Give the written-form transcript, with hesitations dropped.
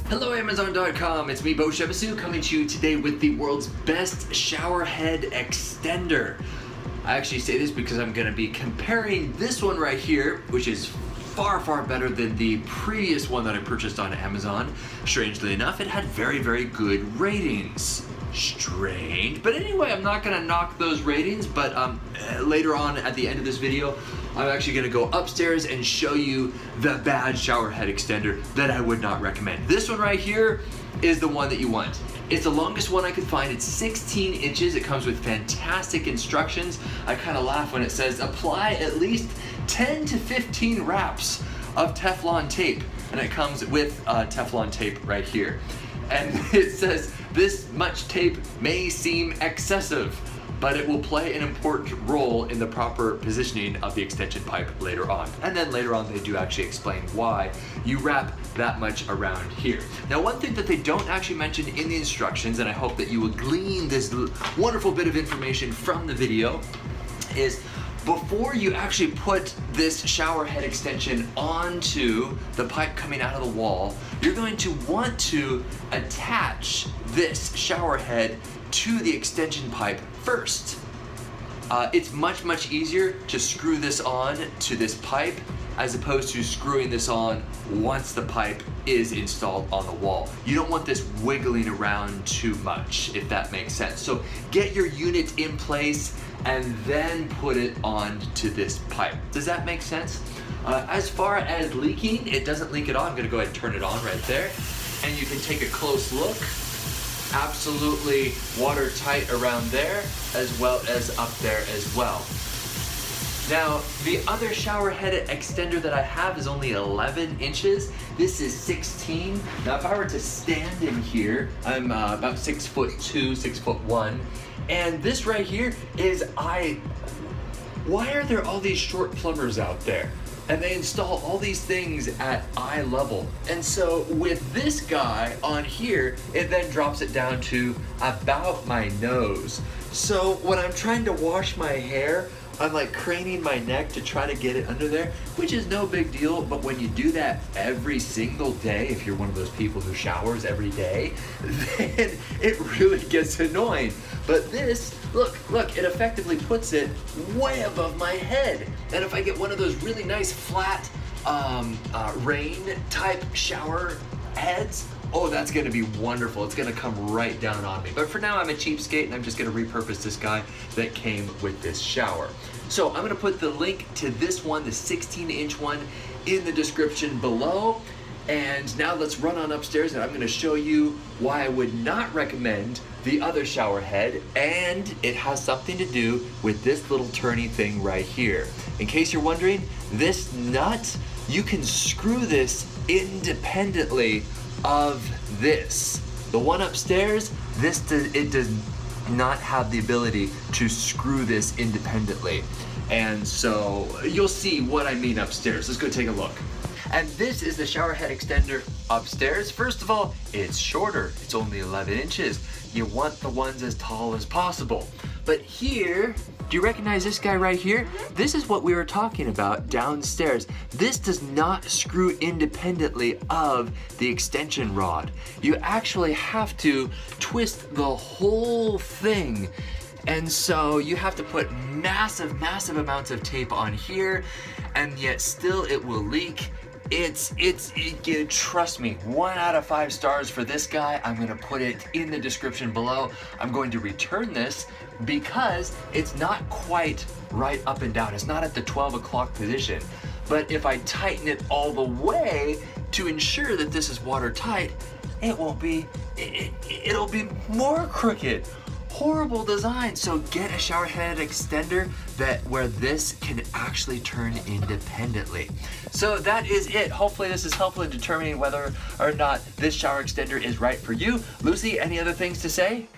Hello Amazon.com, it's me Beau coming to you today with the world's best shower head extender. I actually say this because I'm going to be comparing this one right here, which is far better than the previous one that I purchased on Amazon. Strangely enough, it had very good ratings. Strange, but anyway, I'm not gonna knock those ratings, but later on at the end of this video, I'm actually gonna go upstairs and show you the bad shower head extender that I would not recommend. This one right here is the one that you want. It's the longest one I could find. It's 16 inches. It comes with fantastic instructions. I kind of laugh when it says apply at least 10 to 15 wraps of Teflon tape, and it comes with Teflon tape right here. And it says, this much tape may seem excessive, but it will play an important role in the proper positioning of the extension pipe later on. And then later on, they do actually explain why you wrap that much around here. Now, one thing that they don't actually mention in the instructions, and I hope that you will glean this wonderful bit of information from the video, is before you actually put this shower head extension onto the pipe coming out of the wall, you're going to want to attach this shower head to the extension pipe first. It's much easier to screw this on to this pipe as opposed to screwing this on once the pipe is installed on the wall. You don't want this wiggling around too much, if that makes sense. So get your unit in place and then put it on to this pipe. Does that make sense? As far as leaking, it doesn't leak at all. I'm gonna go ahead and turn it on right there. And you can take a close look. Absolutely watertight around there, as well as up there as well. Now, the other shower head extender that I have is only 11 inches. This is 16. Now, if I were to stand in here, I'm about 6'2", 6'1", and this right here is why are there all these short plumbers out there? And they install all these things at eye level. And so with this guy on here, it then drops it down to about my nose. So when I'm trying to wash my hair, I'm like craning my neck to try to get it under there, which is no big deal, but when you do that every single day, if you're one of those people who showers every day, then it really gets annoying. But this, look, it effectively puts it way above my head. And if I get one of those really nice flat rain type shower heads, oh, that's gonna be wonderful. It's gonna come right down on me. But for now, I'm a cheapskate and I'm just gonna repurpose this guy that came with this shower. So I'm gonna put the link to this one, the 16-inch one, in the description below. And now let's run on upstairs and I'm gonna show you why I would not recommend the other shower head, and it has something to do with this little turny thing right here. In case you're wondering, this nut, you can screw this independently of this. The one upstairs, it does not have the ability to screw this independently. And so you'll see what I mean upstairs. Let's go take a look. And this is the shower head extender upstairs. First of all, it's shorter. It's only 11 inches. You want the ones as tall as possible. But here, do you recognize this guy right here? This is what we were talking about downstairs. This does not screw independently of the extension rod. You actually have to twist the whole thing. And so you have to put massive amounts of tape on here, and yet still it will leak. Trust me, 1 out of 5 stars for this guy. I'm gonna put it in the description below. I'm going to return this because it's not quite right up and down. It's not at the 12 o'clock position. But if I tighten it all the way to ensure that this is watertight, it'll be more crooked. Horrible design. So get a shower head extender where this can actually turn independently. So that is it. Hopefully this is helpful in determining whether or not this shower extender is right for you. Lucy, any other things to say?